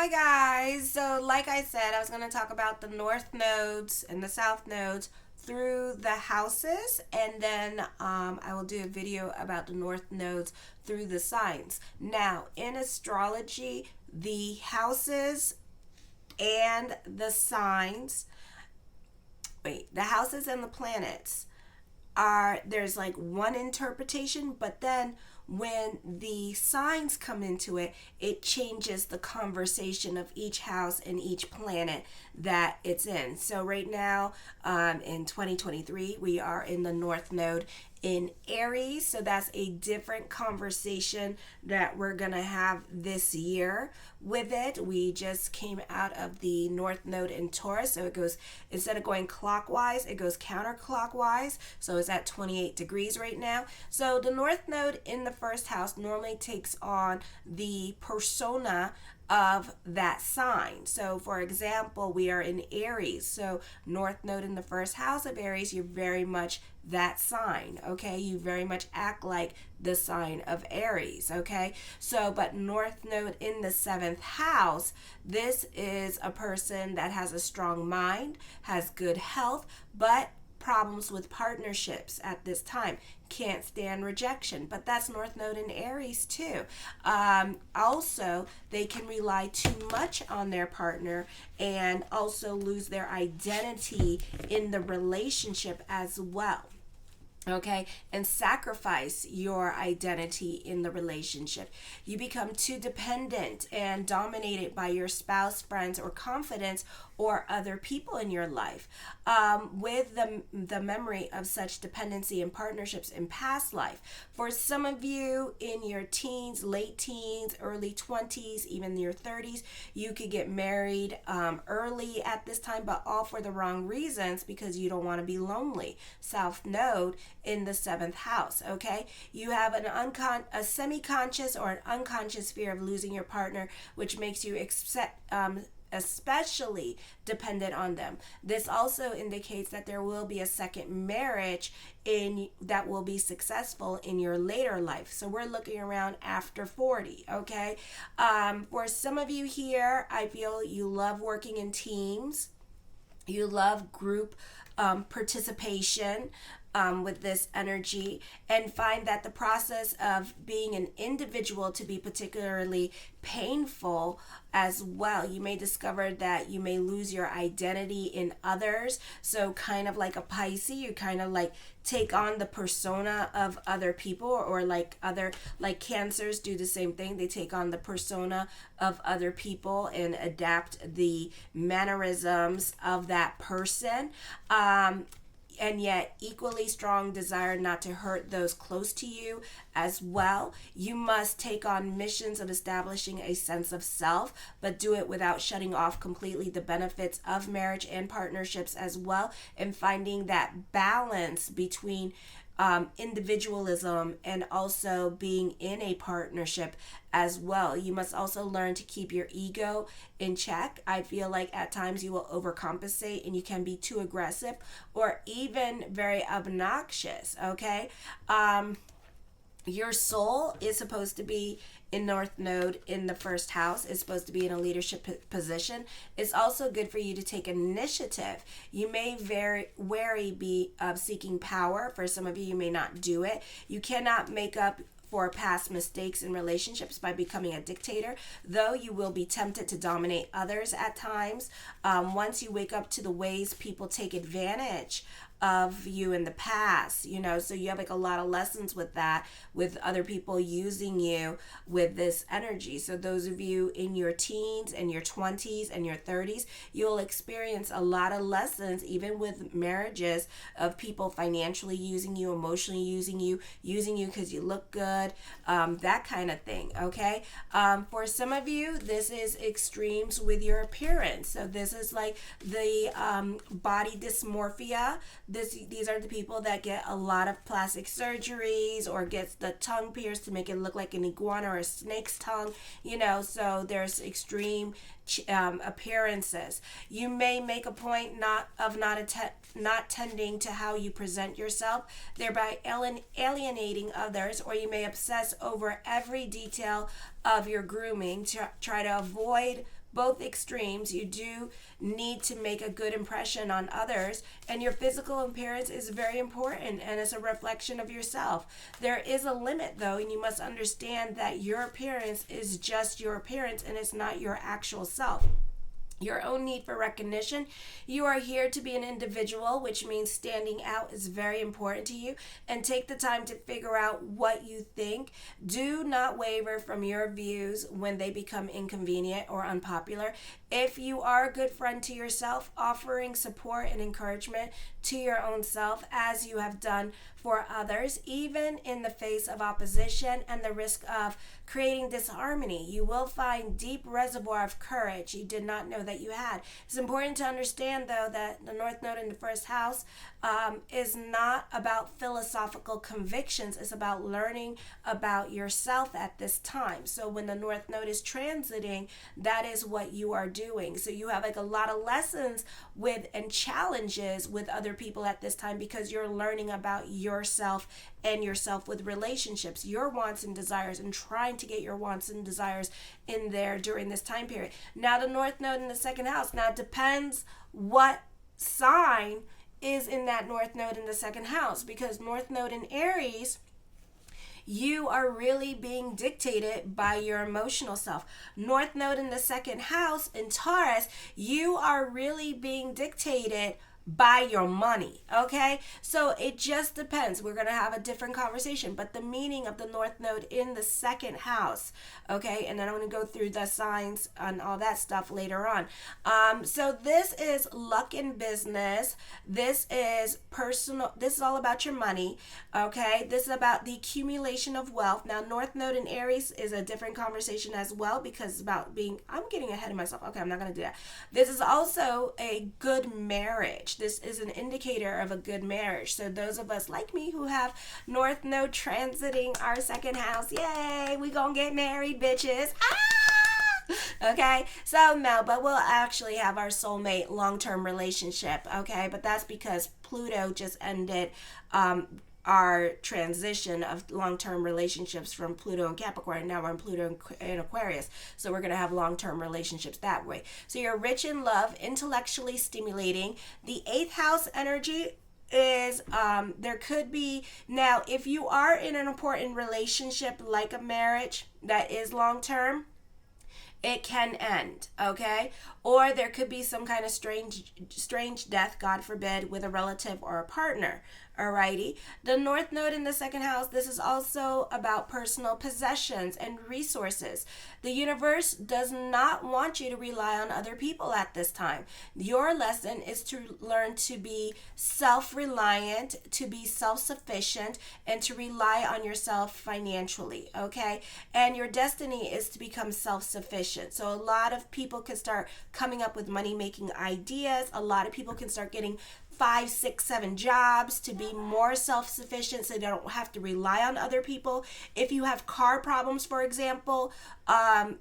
Hi guys. So like I said, I was going to talk about the north nodes and the south nodes through the houses, and then I will do a video about the north nodes through the signs. Now, in astrology, the houses and the signs, the houses and the planets there's like one interpretation, but then when the signs come into it, it changes the conversation of each house and each planet that it's in. So right now, in 2023, we are in the north node in Aries, so that's a different conversation that we're gonna have this year with it. We just came out of the north node in Taurus, so it goes, instead of going clockwise, it goes counterclockwise, so it's at 28 degrees right now. So the north node in the first house normally takes on the persona of that sign. So for example, we are in Aries, so north node in the first house of Aries, you're very much that sign, okay? You very much act like the sign of Aries, okay? So but north node in the seventh house, this is a person that has a strong mind, has good health, but problems with partnerships at this time, can't stand rejection, but that's north node in Aries too. Also, they can rely too much on their partner and also lose their identity in the relationship as well, okay, and sacrifice your identity in the relationship. You become too dependent and dominated by your spouse, friends, or confidence or other people in your life, with the memory of such dependency and partnerships in past life. For some of you in your teens, late teens, early 20s, even your 30s, you could get married early at this time, but all for the wrong reasons, because you don't want to be lonely. South node in the seventh house, okay? You have a semi-conscious or an unconscious fear of losing your partner, which makes you especially dependent on them. This also indicates that there will be a second marriage that will be successful in your later life. So we're looking around after 40, okay? For some of you here, I feel you love working in teams. You love group participation with this energy, and find that the process of being an individual to be particularly painful as well. You may discover that you may lose your identity in others. So kind of like a Pisces, you kind of like take on the persona of other people, or like Cancers do the same thing. They take on the persona of other people and adapt the mannerisms of that person. And yet equally strong desire not to hurt those close to you as well. You must take on missions of establishing a sense of self, but do it without shutting off completely the benefits of marriage and partnerships as well, and finding that balance between individualism and also being in a partnership as well. You must also learn to keep your ego in check. I feel like at times you will overcompensate and you can be too aggressive or even very obnoxious, okay? Your soul is supposed to be in north node in the first house. Is supposed to be in a leadership position. It's also good for you to take initiative. You may very wary be of seeking power. For some of you, you may not do it. You cannot make up for past mistakes in relationships by becoming a dictator, though you will be tempted to dominate others at times. Once you wake up to the ways people take advantage of you in the past, so you have like a lot of lessons with that, with other people using you with this energy. So those of you in your teens and your 20s and your 30s, you'll experience a lot of lessons, even with marriages, of people financially using you, emotionally using you because you look good, that kind of thing, okay? For some of you, this is extremes with your appearance. So this is like the body dysmorphia. These are the people that get a lot of plastic surgeries or gets the tongue pierced to make it look like an iguana or a snake's tongue, so there's extreme appearances. You may make a point not tending to how you present yourself, thereby alienating others, or you may obsess over every detail of your grooming to try to avoid both extremes. You do need to make a good impression on others, and your physical appearance is very important, and it's a reflection of yourself. There is a limit though, and you must understand that your appearance is just your appearance and it's not your actual self. Your own need for recognition. You are here to be an individual, which means standing out is very important to you. And take the time to figure out what you think. Do not waver from your views when they become inconvenient or unpopular. If you are a good friend to yourself, offering support and encouragement to your own self as you have done for others, even in the face of opposition and the risk of creating disharmony, you will find deep reservoir of courage you did not know that you had. It's important to understand, though, that the North Node in the first house is not about philosophical convictions. It's about learning about yourself at this time. So when the North Node is transiting, that is what you are doing. So you have like a lot of lessons with and challenges with other people at this time because you're learning about yourself and yourself with relationships, your wants and desires, and trying to get your wants and desires in there during this time period. Now the North Node in the second house, now it depends what sign is in that North Node in the second house, because North Node in Aries, you are really being dictated by your emotional self. North Node in the second house in Taurus, you are really being dictated by your money. Okay, so it just depends. We're going to have a different conversation, but the meaning of the North Node in the second house, okay, and then I'm going to go through the signs and all that stuff later on. So this is luck in business. This is personal. This is all about your money. Okay, this is about the accumulation of wealth. Now North Node in Aries is a different conversation as well, because it's about being, I'm getting ahead of myself. Okay, I'm not going to do that. This is also a good marriage. This is an indicator of a good marriage. So those of us like me who have North Node transiting our second house, yay, we gonna get married, bitches. Okay, so no, but we'll actually have our soulmate long-term relationship. Okay, but that's because Pluto just ended our transition of long-term relationships from Pluto and Capricorn. Now we're in Pluto and Aquarius, so we're going to have long-term relationships that way. So you're rich in love, intellectually stimulating. The 8th house energy is there could be, now if you are in an important relationship like a marriage that is long-term, it can end, okay? Or there could be some kind of strange death, God forbid, with a relative or a partner. Alrighty. The North Node in the second house, this is also about personal possessions and resources. The universe does not want you to rely on other people at this time. Your lesson is to learn to be self-reliant, to be self-sufficient, and to rely on yourself financially, okay? And your destiny is to become self-sufficient. So a lot of people can start coming up with money-making ideas. A lot of people can start getting 5, 6, 7 jobs to be more self-sufficient so they don't have to rely on other people. If you have car problems, for example,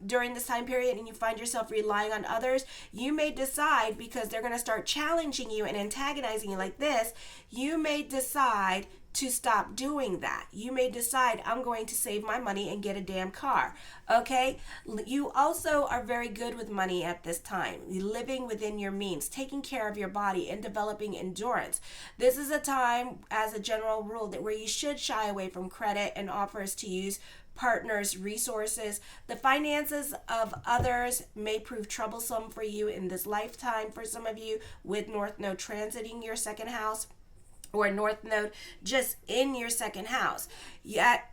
during this time period and you find yourself relying on others, you may decide, because they're going to start challenging you and antagonizing you like this, you may decide to stop doing that. You may decide, I'm going to save my money and get a damn car. Okay? You also are very good with money at this time. Living within your means, taking care of your body, and developing endurance. This is a time, as a general rule, that where you should shy away from credit and offers to use partners' resources. The finances of others may prove troublesome for you in this lifetime. For some of you, with North Node transiting your second house, or North Node just in your second house. Yet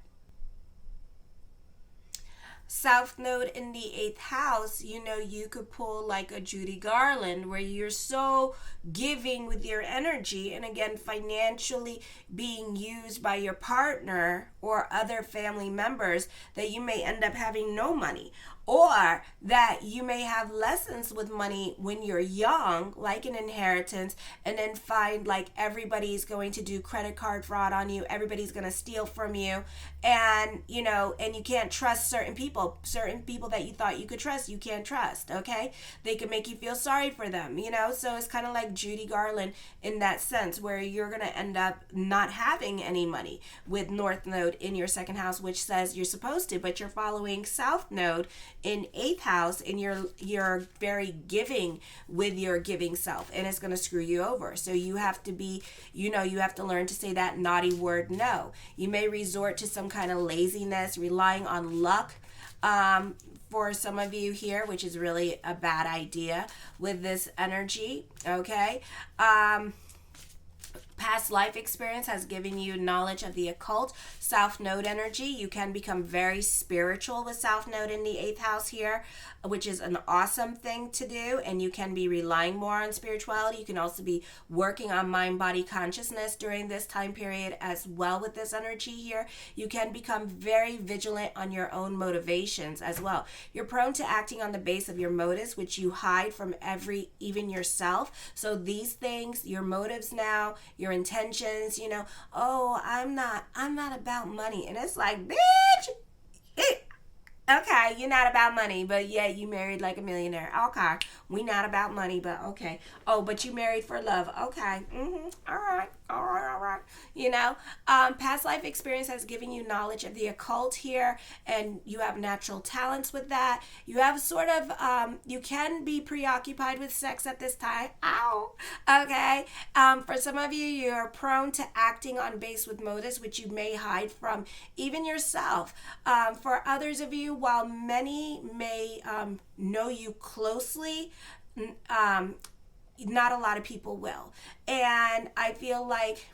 South Node in the 8th house, you know, you could pull like a Judy Garland, where you're so giving with your energy, and again, financially being used by your partner or other family members, that you may end up having no money. Or that you may have lessons with money when you're young, like an inheritance, and then find like everybody's going to do credit card fraud on you, everybody's going to steal from you, and you know, and you can't trust certain people that you thought you could trust, you can't trust, okay? They can make you feel sorry for them, you know? So it's kind of like Judy Garland in that sense, where you're going to end up not having any money with North Node in your second house, which says you're supposed to, but you're following South Node in 8th house, and you're very giving with your giving self, and it's going to screw you over. So you have to be, you have to learn to say that naughty word no. You may resort to some kind of laziness, relying on luck, for some of you here, which is really a bad idea with this energy. Okay. Past life experience has given you knowledge of the occult. South Node energy, you can become very spiritual with South Node in the 8th house here, which is an awesome thing to do, and you can be relying more on spirituality. You can also be working on mind-body consciousness during this time period as well with this energy here. You can become very vigilant on your own motivations as well. You're prone to acting on the base of your motives, which you hide from even yourself. So these things, your motives now, your intentions, oh, I'm not about money. And it's like, bitch, okay, you're not about money, but yet you married like a millionaire. Okay, we not about money, but okay. Oh, but you married for love. Okay, all right. Past life experience has given you knowledge of the occult here, and you have natural talents with that. You have sort of, you can be preoccupied with sex at this time. Ow. Okay. For some of you, you're prone to acting on base with motives, which you may hide from even yourself. For others of you, while many may know you closely, not a lot of people will. And I feel like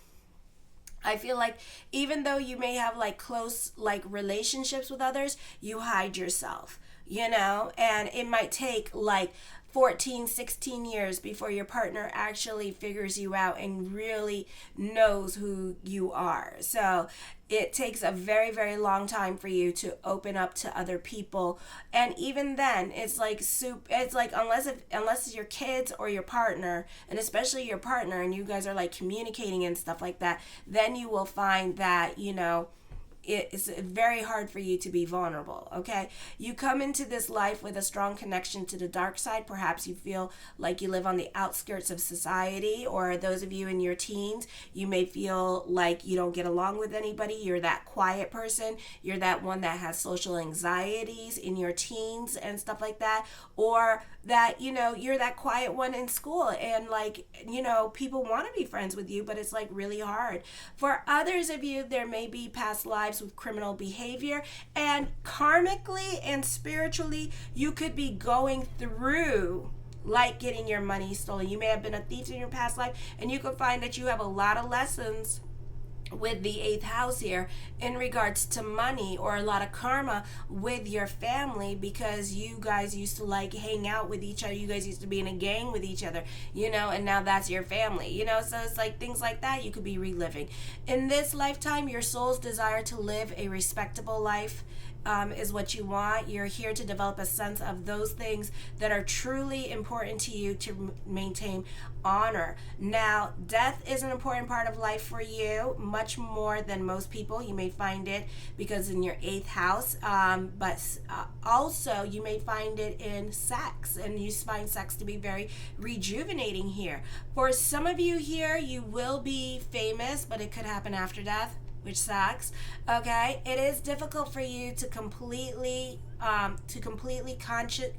even though you may have like close like relationships with others, you hide yourself, and it might take like 14, 16 years before your partner actually figures you out and really knows who you are. So it takes a very, very long time for you to open up to other people. And even then, it's like unless it's your kids or your partner, and especially your partner, and you guys are like communicating and stuff like that, then you will find that, it's very hard for you to be vulnerable, okay? You come into this life with a strong connection to the dark side. Perhaps you feel like you live on the outskirts of society, or those of you in your teens, you may feel like you don't get along with anybody. You're that quiet person. You're that one that has social anxieties in your teens and stuff like that. Or that, you're that quiet one in school, and people want to be friends with you, but it's like really hard. For others of you, there may be past lives with criminal behavior, and karmically and spiritually, you could be going through like getting your money stolen. You may have been a thief in your past life, and you could find that you have a lot of lessons with the 8th house here in regards to money, or a lot of karma with your family, because you guys used to like hang out with each other. You guys used to be in a gang with each other, and now that's your family, so it's like things like that you could be reliving. In this lifetime, your soul's desire to live a respectable life is what you want. You're here to develop a sense of those things that are truly important to you to maintain honor. Now, death is an important part of life for you, much more than most people. You may find it because in your 8th house, but also you may find it in sex, and you find sex to be very rejuvenating here. For some of you here, you will be famous, but it could happen after death, which sucks. Okay, it is difficult for you to completely conscious.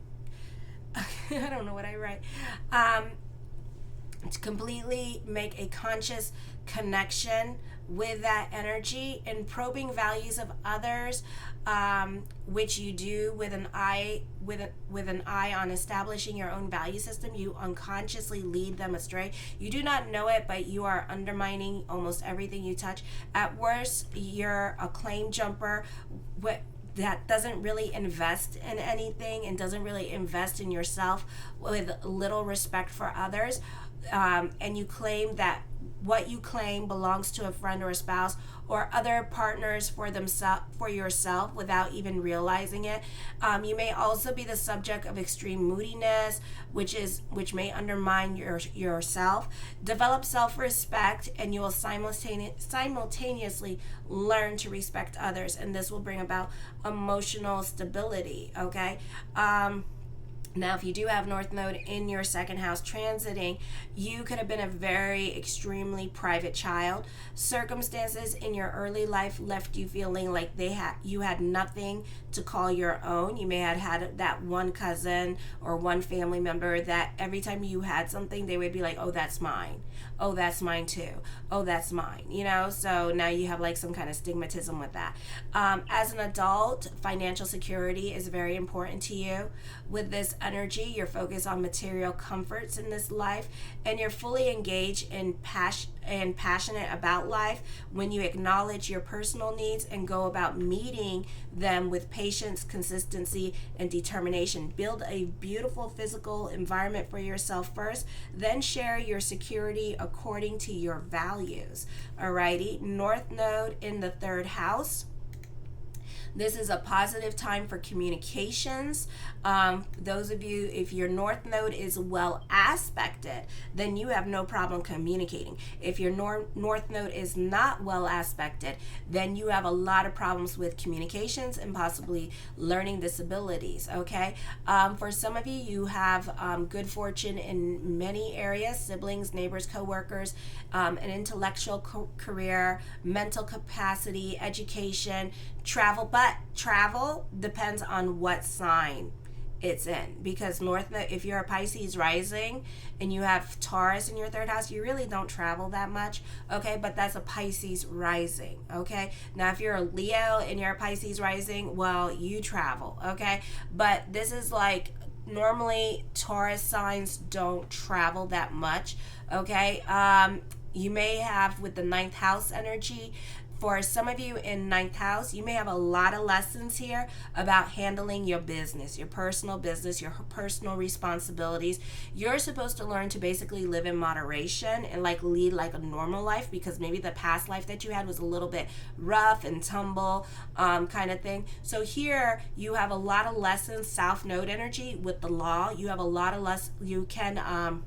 I don't know what I write. To completely make a conscious connection with that energy, and probing values of others, which you do with an eye on establishing your own value system. You unconsciously lead them astray. You do not know it, but you are undermining almost everything you touch. At worst, you're a claim jumper that doesn't really invest in anything, and doesn't really invest in yourself, with little respect for others. And you claim that what you claim belongs to a friend or a spouse or other partners for yourself without even realizing it. You may also be the subject of extreme moodiness, which may undermine yourself. Develop self-respect, and you will simultaneously learn to respect others, and this will bring about emotional stability. Okay. Now, if you do have North Node in your second house transiting, you could have been a very extremely private child. Circumstances in your early life left you feeling like you had nothing to call your own. You may have had that one cousin or one family member that every time you had something, they would be like, "Oh, that's mine. Oh, that's mine too. Oh, that's mine." So now you have like some kind of stigmatism with that. As an adult, financial security is very important to you. With this energy, you're focused on material comforts in this life, and you're fully engaged and passionate about life when you acknowledge your personal needs and go about meeting them with patience, consistency, and determination. Build a beautiful physical environment for yourself first, then share your security according to your values. Alrighty, North Node in the third house. This is a positive time for communications. Those of you, if your North Node is well aspected, then you have no problem communicating. If your North Node is not well aspected, then you have a lot of problems with communications and possibly learning disabilities, okay? For some of you, you have good fortune in many areas: siblings, neighbors, co-workers, an intellectual career, mental capacity, education, travel. But travel depends on what sign it's in, because North Node, if you're a Pisces rising and you have Taurus in your third house, you really don't travel that much, okay? But that's a Pisces rising, okay? Now, if you're a Leo and you're a Pisces rising, well, you travel, okay? But this is like, normally Taurus signs don't travel that much, okay? You may have, with the ninth house energy, for some of you in ninth house, you may have a lot of lessons here about handling your business, your personal business, your personal responsibilities. You're supposed to learn to basically live in moderation and like lead like a normal life, because maybe the past life that you had was a little bit rough and tumble kind of thing. So here you have a lot of lessons, South Node energy with the law. You have a lot of you can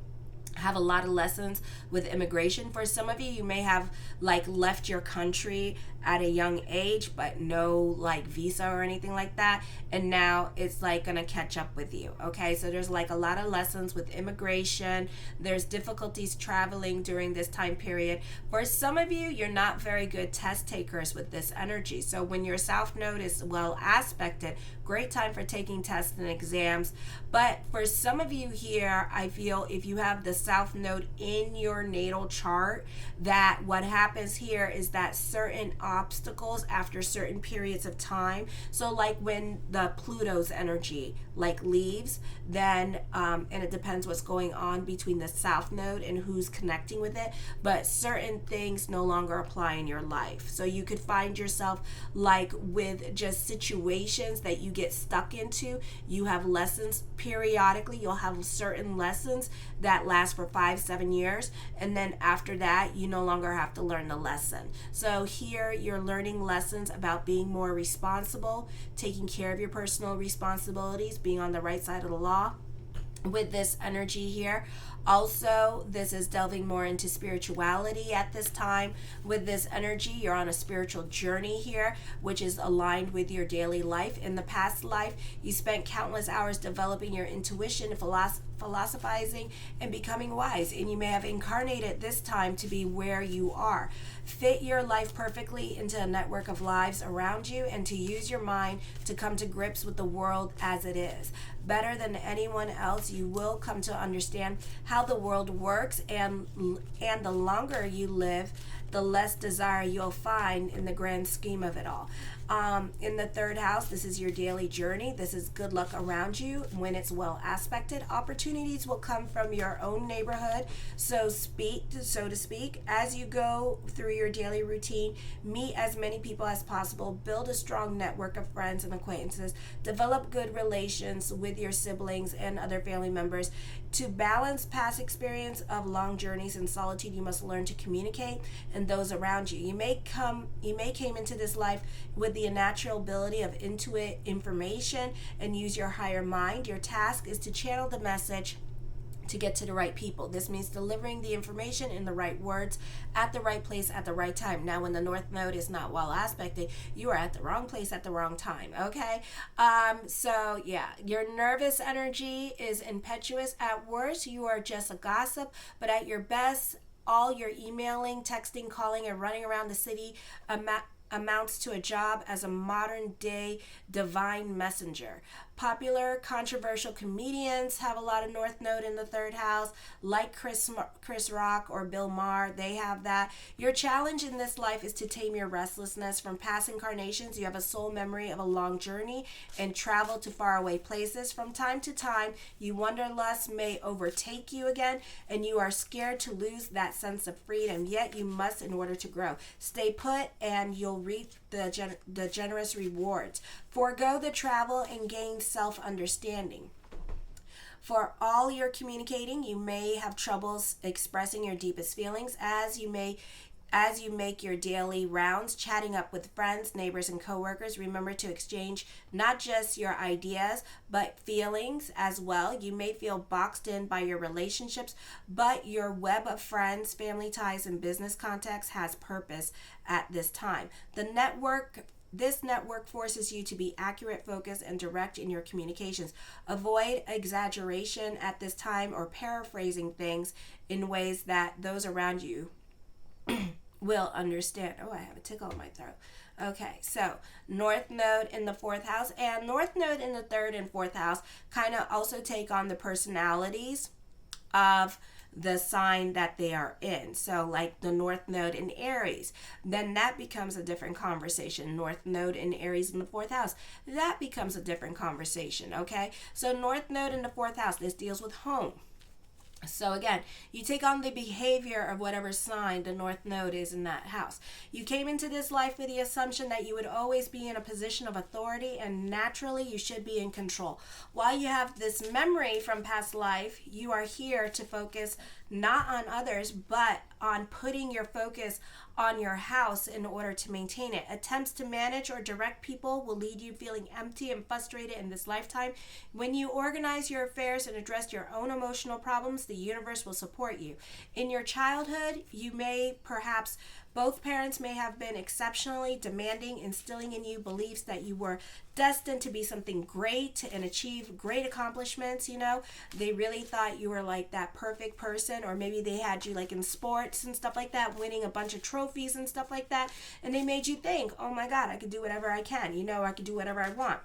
have a lot of lessons with immigration. For some of you, you may have like left your country at a young age, but no like visa or anything like that, and now it's like gonna catch up with you, okay? So there's like a lot of lessons with immigration. There's difficulties traveling during this time period. For some of you, you're not very good test takers with this energy, so when your South Node is well aspected, great time for taking tests and exams. But for some of you here, I feel if you have the South Node in your natal chart, that what happens here is that certain obstacles after certain periods of time, so like when the Pluto's energy like leaves, then and it depends what's going on between the South Node and who's connecting with it, but certain things no longer apply in your life. So you could find yourself like with just situations that you get stuck into. You have lessons periodically. You'll have certain lessons that last for 5-7 years, and then after that you no longer have to learn the lesson. So here you're learning lessons about being more responsible, taking care of your personal responsibilities, being on the right side of the law with this energy here. Also, this is delving more into spirituality at this time. With this energy, you're on a spiritual journey here, which is aligned with your daily life. In the past life, you spent countless hours developing your intuition, philosophizing, and becoming wise, and you may have incarnated this time to be where you are. Fit your life perfectly into a network of lives around you, and to use your mind to come to grips with the world as it is. Better than anyone else, you will come to understand how the world works, and the longer you live, the less desire you'll find in the grand scheme of it all. In the third house, this is your daily journey. This is good luck around you when it's well aspected. Opportunities will come from your own neighborhood, so to speak. As you go through your daily routine, meet as many people as possible, build a strong network of friends and acquaintances, develop good relations with your siblings and other family members. To balance past experience of long journeys and solitude, you must learn to communicate and those around you. You may came into this life with the natural ability of intuit information and use your higher mind. Your task is to channel the message to get to the right people. This means delivering the information in the right words at the right place at the right time. Now, when the North Node is not well aspected, you are at the wrong place at the wrong time, okay? So, yeah, your nervous energy is impetuous. At worst, you are just a gossip, but at your best, all your emailing, texting, calling, and running around the city amounts to a job as a modern day divine messenger. Popular controversial comedians have a lot of North Node in the third house, like Chris Rock or Bill Maher. They have that. Your challenge in this life is to tame your restlessness. From past incarnations, you have a soul memory of a long journey and travel to faraway places. From time to time, you wonder lust may overtake you again, and you are scared to lose that sense of freedom. Yet you must in order to grow. Stay put, and you'll reap the generous rewards. Forego the travel and gain self-understanding. For all your communicating, you may have troubles expressing your deepest feelings as you make your daily rounds, chatting up with friends, neighbors, and coworkers. Remember to exchange not just your ideas, but feelings as well. You may feel boxed in by your relationships, but your web of friends, family ties, and business contacts has purpose at this time. This network forces you to be accurate, focused, and direct in your communications. Avoid exaggeration at this time or paraphrasing things in ways that those around you will understand. Oh, I have a tickle in my throat. Okay, so North Node in the fourth house and North Node in the third and fourth house kind of also take on the personalities of the sign that they are in. So like the North Node in Aries, then that becomes a different conversation. North Node in Aries in the fourth house, that becomes a different conversation, okay? So North Node in the fourth house, this deals with home. So again, you take on the behavior of whatever sign the North Node is in that house. You came into this life with the assumption that you would always be in a position of authority, and naturally you should be in control. While you have this memory from past life, you are here to focus not on others, but on putting your focus on your house in order to maintain it. Attempts to manage or direct people will lead you feeling empty and frustrated in this lifetime. When you organize your affairs and address your own emotional problems, the universe will support you. In your childhood, both parents may have been exceptionally demanding, instilling in you beliefs that you were destined to be something great and achieve great accomplishments. They really thought you were like that perfect person, or maybe they had you like in sports and stuff like that, winning a bunch of trophies and stuff like that, and they made you think, oh my God, I could do whatever I can, I could do whatever I want.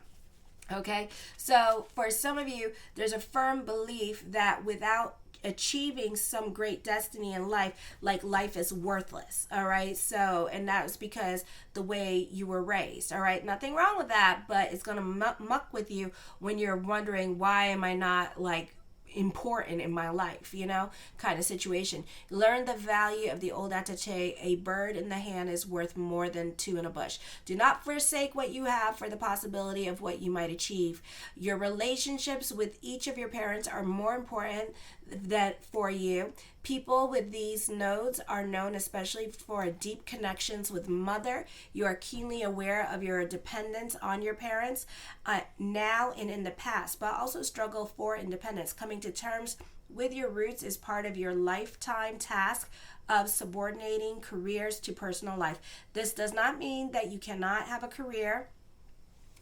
Okay, so for some of you, there's a firm belief that without achieving some great destiny in life, like life is worthless. All right, so, and that was because the way you were raised. All right, nothing wrong with that, but it's gonna muck with you when you're wondering, why am I not like important in my life, kind of situation. Learn the value of the old adage, a bird in the hand is worth more than two in a bush. Do not forsake what you have for the possibility of what you might achieve. Your relationships with each of your parents are more important than for you. People with these nodes are known especially for deep connections with mother. You are keenly aware of your dependence on your parents now and in the past, but also struggle for independence. Coming to terms with your roots is part of your lifetime task of subordinating careers to personal life. This does not mean that you cannot have a career.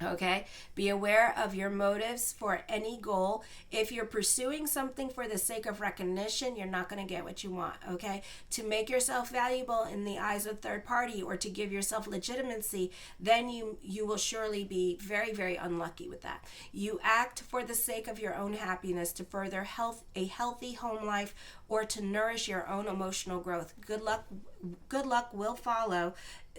Okay, be aware of your motives for any goal. If you're pursuing something for the sake of recognition, you're not going to get what you want. Okay, to make yourself valuable in the eyes of third party or to give yourself legitimacy, then you will surely be very, very unlucky with that. You act for the sake of your own happiness, to further a healthy home life, or to nourish your own emotional growth. Good luck will follow,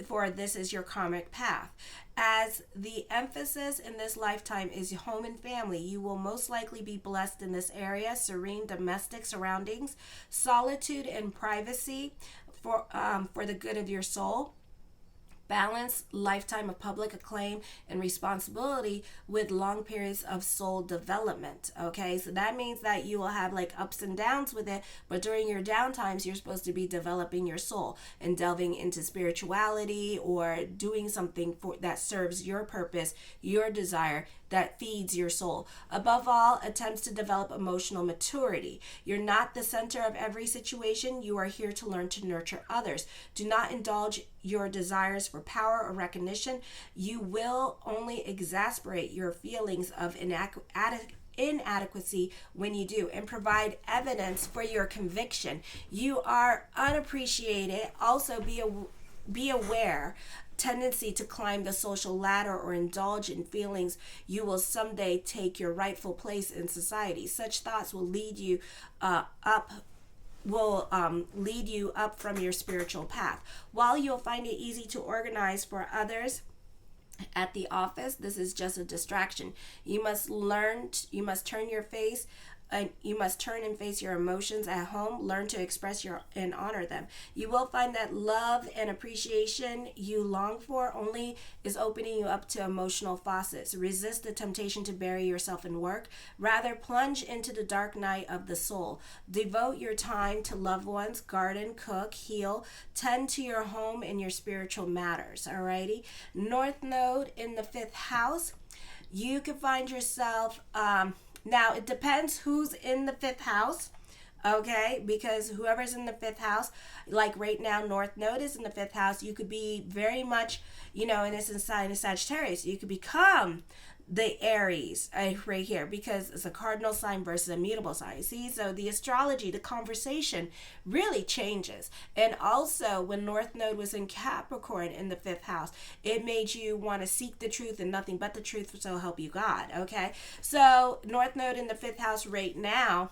for this is your karmic path. As the emphasis in this lifetime is home and family, you will most likely be blessed in this area. Serene domestic surroundings, solitude and privacy for the good of your soul. Balance lifetime of public acclaim and responsibility with long periods of soul development. Okay, so that means that you will have like ups and downs with it, but during your down times, you're supposed to be developing your soul and delving into spirituality or doing something that serves your purpose, your desire, that feeds your soul. Above all, attempts to develop emotional maturity. You're not the center of every situation. You are here to learn to nurture others. Do not indulge your desires for power or recognition. You will only exasperate your feelings of inadequacy when you do, and provide evidence for your conviction. You are unappreciated. Also, be aware tendency to climb the social ladder or indulge in feelings you will someday take your rightful place in society. Such thoughts will lead you lead you up from your spiritual path. While you'll find it easy to organize for others at the office, this is just a distraction. You must turn and face your emotions at home. Learn to express and honor them. You will find that love and appreciation you long for only is opening you up to emotional faucets. Resist the temptation to bury yourself in work. Rather, plunge into the dark night of the soul. Devote your time to loved ones, garden, cook, heal, tend to your home and your spiritual matters. Alrighty. North Node in the 5th house. You could find yourself now, it depends who's in the 5th house, okay? Because whoever's in the 5th house, like right now, North Node is in the 5th house. You could be very much, in this sign of Sagittarius. You could become the Aries right here, because it's a cardinal sign versus a mutable sign. See, so the astrology, the conversation really changes. And also, when North Node was in Capricorn in the 5th house, it made you want to seek the truth and nothing but the truth, so help you God. Okay, so North Node in the 5th house right now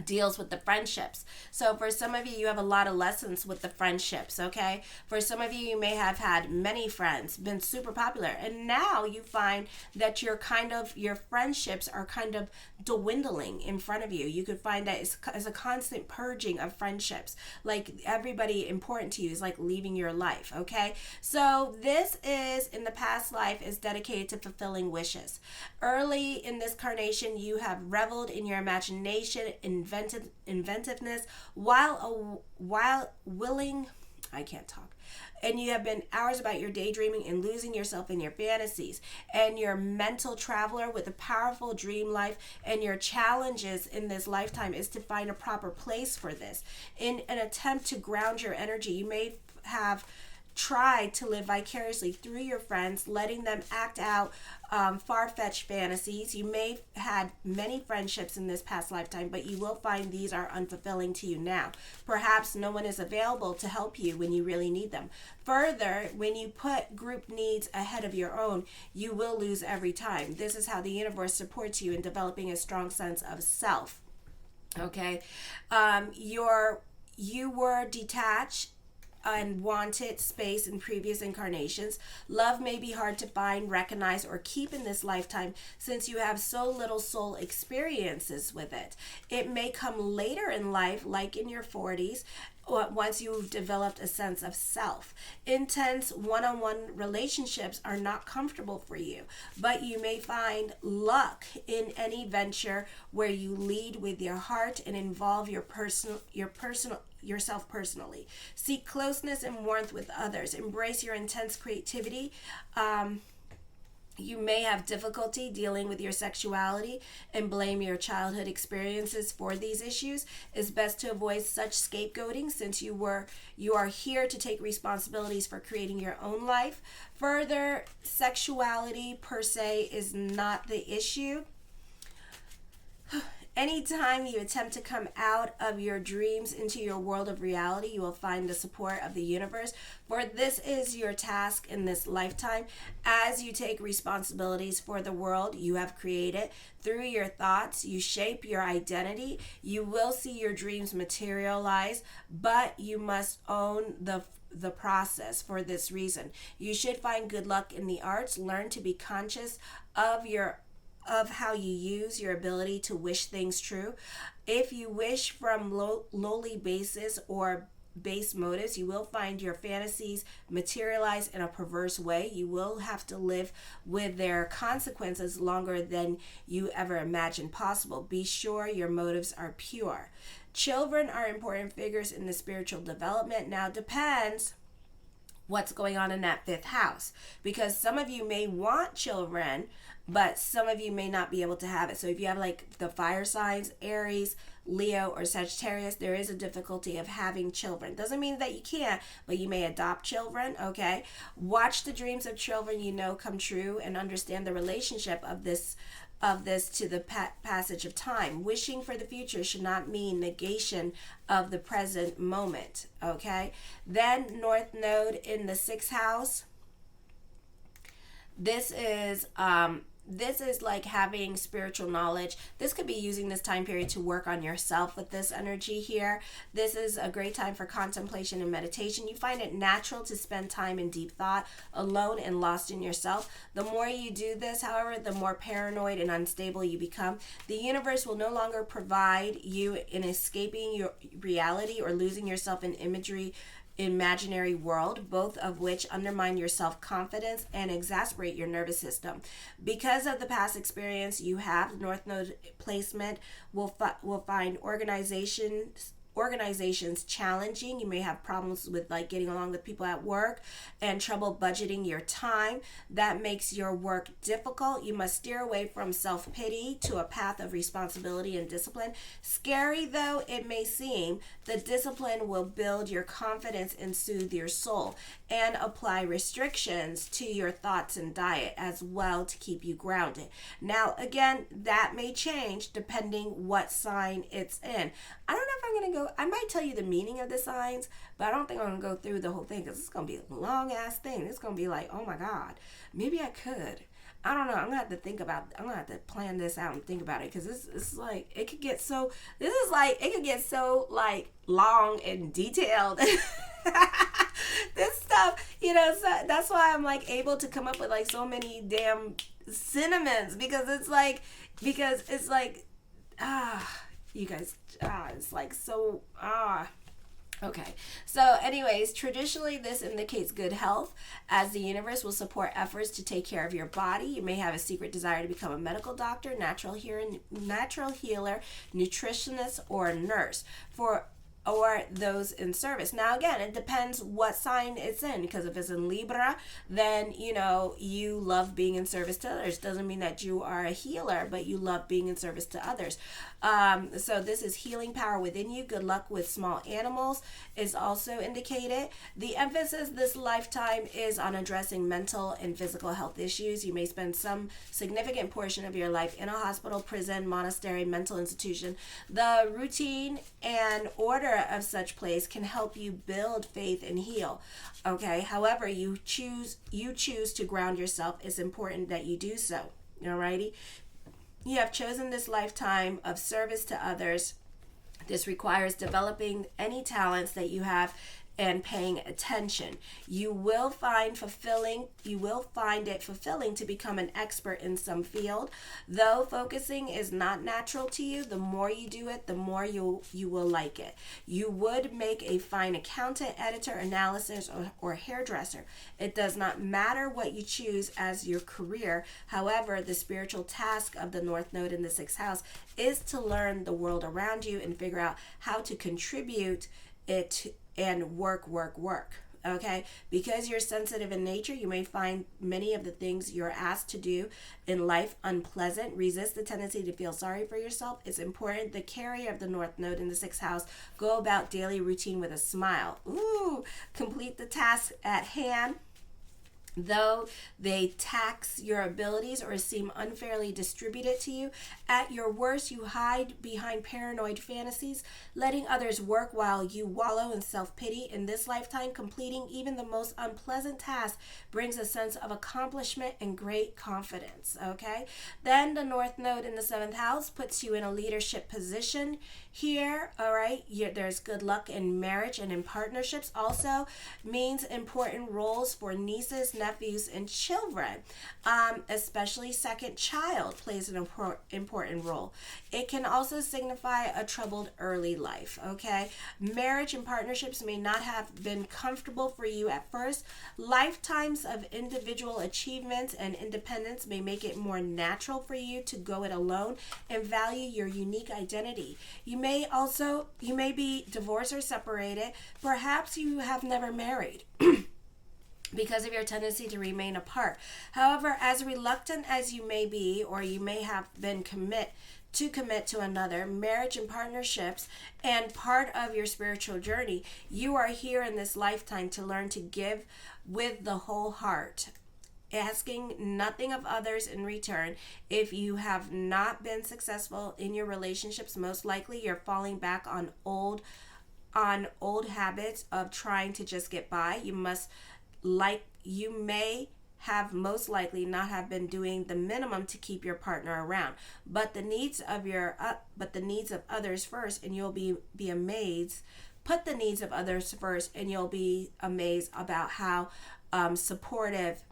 deals with the friendships. So for some of you, you have a lot of lessons with the friendships, okay? For some of you, you may have had many friends, been super popular, and now you find that your friendships are kind of dwindling in front of you. You could find that it's a constant purging of friendships. Like everybody important to you is like leaving your life, okay? So this is, in the past life, is dedicated to fulfilling wishes. Early in this carnation, you have reveled in your imagination, inventiveness, while willing, I can't talk, and you have been hours about your daydreaming and losing yourself in your fantasies, and you're a mental traveler with a powerful dream life, and your challenges in this lifetime is to find a proper place for this. In an attempt to ground your energy, you may have tried to live vicariously through your friends, letting them act out far-fetched fantasies. You may have had many friendships in this past lifetime, but you will find these are unfulfilling to you now. Perhaps no one is available to help you when you really need them. Further, when you put group needs ahead of your own, you will lose every time. This is how the universe supports you in developing a strong sense of self. Okay, you were detached and wanted space in previous incarnations. Love may be hard to find, recognize, or keep in this lifetime since you have so little soul experiences with it. It may come later in life, like in your 40s, once you've developed a sense of self. Intense one-on-one relationships are not comfortable for you, but you may find luck in any venture where you lead with your heart and involve yourself personally. Seek closeness and warmth with others. Embrace your intense creativity. You may have difficulty dealing with your sexuality and blame your childhood experiences for these issues. It's best to avoid such scapegoating since you are here to take responsibilities for creating your own life. Further, sexuality per se is not the issue. Anytime you attempt to come out of your dreams into your world of reality, you will find the support of the universe, for this is your task in this lifetime. As you take responsibilities for the world you have created, through your thoughts, you shape your identity. You will see your dreams materialize, but you must own the process. For this reason, you should find good luck in the arts. Learn to be conscious of how you use your ability to wish things true. If you wish from lowly basis or base motives, you will find your fantasies materialize in a perverse way. You will have to live with their consequences longer than you ever imagined possible. Be sure your motives are pure. Children are important figures in the spiritual development. Now, depends what's going on in that 5th house, because some of you may want children, but some of you may not be able to have it. So if you have like the fire signs, Aries, Leo, or Sagittarius, there is a difficulty of having children. Doesn't mean that you can't, but you may adopt children, okay? Watch the dreams of children you know come true and understand the relationship of this to the passage of time. Wishing for the future should not mean negation of the present moment, okay? Then North Node in the 6th house. This is like having spiritual knowledge. This could be using this time period to work on yourself with this energy here. This is a great time for contemplation and meditation. You find it natural to spend time in deep thought, alone and lost in yourself. The more you do this, however, the more paranoid and unstable you become. The universe will no longer provide you in escaping your reality or losing yourself in imaginary world, both of which undermine your self-confidence and exasperate your nervous system. Because of the past experience you have, North Node placement will find organizations challenging. You may have problems with like getting along with people at work and trouble budgeting your time. That makes your work difficult. You must steer away from self-pity to a path of responsibility and discipline. Scary though it may seem, the discipline will build your confidence and soothe your soul, and apply restrictions to your thoughts and diet as well to keep you grounded. Now again, that may change depending what sign it's in. I don't know if I'm going to go, I might tell you the meaning of the signs, but I don't think I'm going to go through the whole thing because it's going to be a long ass thing. It's going to be like, oh my God, maybe I could. I don't know. I'm going to have to plan this out and think about it, because it's like, it could get so like long and detailed. This stuff, so that's why I'm like able to come up with like so many damn synonyms, because it's like, you guys, it's like so, okay. So anyways, traditionally this indicates good health, as the universe will support efforts to take care of your body. You may have a secret desire to become a medical doctor, natural healer, nutritionist, or a nurse, or those in service. Now again, it depends what sign it's in, because if it's in Libra, then you love being in service to others. Doesn't mean that you are a healer, but you love being in service to others. So this is healing power within you. Good luck with small animals is also indicated. The emphasis this lifetime is on addressing mental and physical health issues. You may spend some significant portion of your life in a hospital, prison, monastery, mental institution. The routine and order of such place can help you build faith and heal. Okay, however you choose to ground yourself, it's important that you do so. Alrighty, you have chosen this lifetime of service to others. This requires developing any talents that you have and paying attention. You will find it fulfilling to become an expert in some field. Though focusing is not natural to you, the more you do it, the more you will like it. You would make a fine accountant, editor, analyst, or hairdresser. It does not matter what you choose as your career. However, the spiritual task of the North Node in the 6th house is to learn the world around you and figure out how to contribute it and work. Okay, because you're sensitive in nature, you may find many of the things you're asked to do in life unpleasant. Resist the tendency to feel sorry for yourself. It's important the carrier of the North Node in the 6th house go about daily routine with a smile. Complete the task at hand. Though they tax your abilities or seem unfairly distributed to you, at your worst you hide behind paranoid fantasies, letting others work while you wallow in self-pity. In this lifetime, completing even the most unpleasant task brings a sense of accomplishment and great confidence. Okay, then the North Node in the 7th house puts you in a leadership position here. All right, there's good luck in marriage and in partnerships. Also means important roles for nieces, nephews, and children, especially second child plays an important role. It can also signify a troubled early life. Okay, marriage and partnerships may not have been comfortable for you at first. Lifetimes of individual achievements and independence may make it more natural for you to go it alone and value your unique identity. You may be divorced or separated. Perhaps you have never married. because of your tendency to remain apart. However, as reluctant as you may be, or you may have been commit to another, marriage and partnerships, and part of your spiritual journey, you are here in this lifetime to learn to give with the whole heart, asking nothing of others in return. If you have not been successful in your relationships, most likely you're falling back on old habits of trying to just get by. You may have most likely not have been doing the minimum to keep your partner around, but the needs of others first, and you'll be amazed. Put the needs of others first, and you'll be amazed about how supportive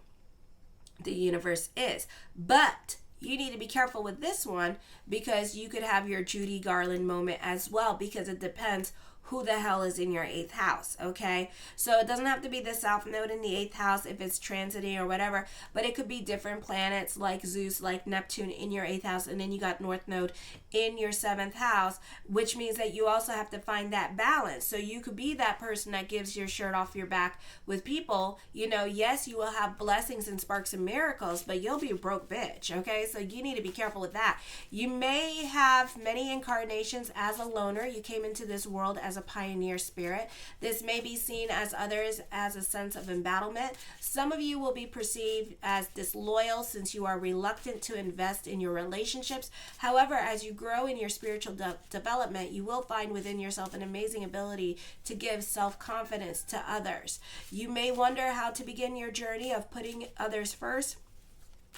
the universe is. But you need to be careful with this one, because you could have your Judy Garland moment as well, because it depends who the hell is in your 8th house, okay? So it doesn't have to be the South Node in the 8th house if it's transiting or whatever, but it could be different planets like Zeus, like Neptune in your 8th house, and then you got North Node in your 7th house, which means that you also have to find that balance. So you could be that person that gives your shirt off your back with people. You know, yes, you will have blessings and sparks and miracles, but you'll be a broke bitch, okay? So you need to be careful with that. You may have many incarnations as a loner. You came into this world as a pioneer spirit. This may be seen as others as a sense of embattlement. Some of you will be perceived as disloyal since you are reluctant to invest in your relationships. However, as you grow in your spiritual development, you will find within yourself an amazing ability to give self-confidence to others. You may wonder how to begin your journey of putting others first.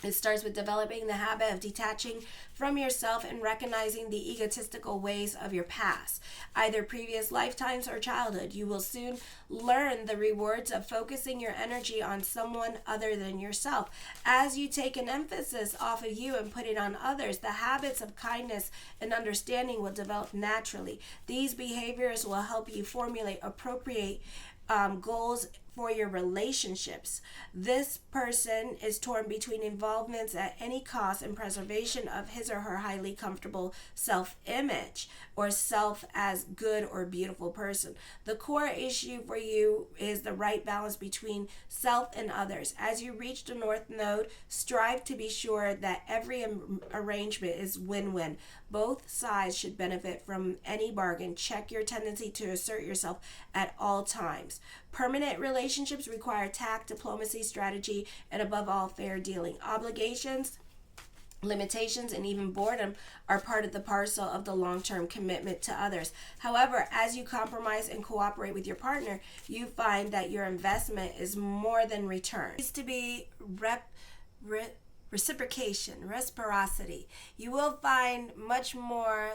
It starts with developing the habit of detaching from yourself and recognizing the egotistical ways of your past, either previous lifetimes or childhood. You will soon learn the rewards of focusing your energy on someone other than yourself. As you take an emphasis off of you and put it on others, the habits of kindness and understanding will develop naturally. These behaviors will help you formulate appropriate goals for your relationships. This person is torn between involvements at any cost and preservation of his or her highly comfortable self-image, or self as good or beautiful person. The core issue for you is the right balance between self and others. As you reach the North Node, strive to be sure that every arrangement is win-win. Both sides should benefit from any bargain. Check your tendency to assert yourself at all times. Permanent relationships require tact, diplomacy, strategy, and above all, fair dealing. Obligations, limitations, and even boredom are part of the parcel of the long-term commitment to others. However, as you compromise and cooperate with your partner, you find that your investment is more than returned. It needs to be reciprocation, reciprocity. You will find much more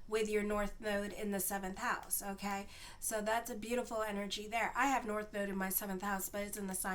with your North Node in the 7th house, okay? So that's a beautiful energy there. I have North Node in my 7th house, but it's in the sign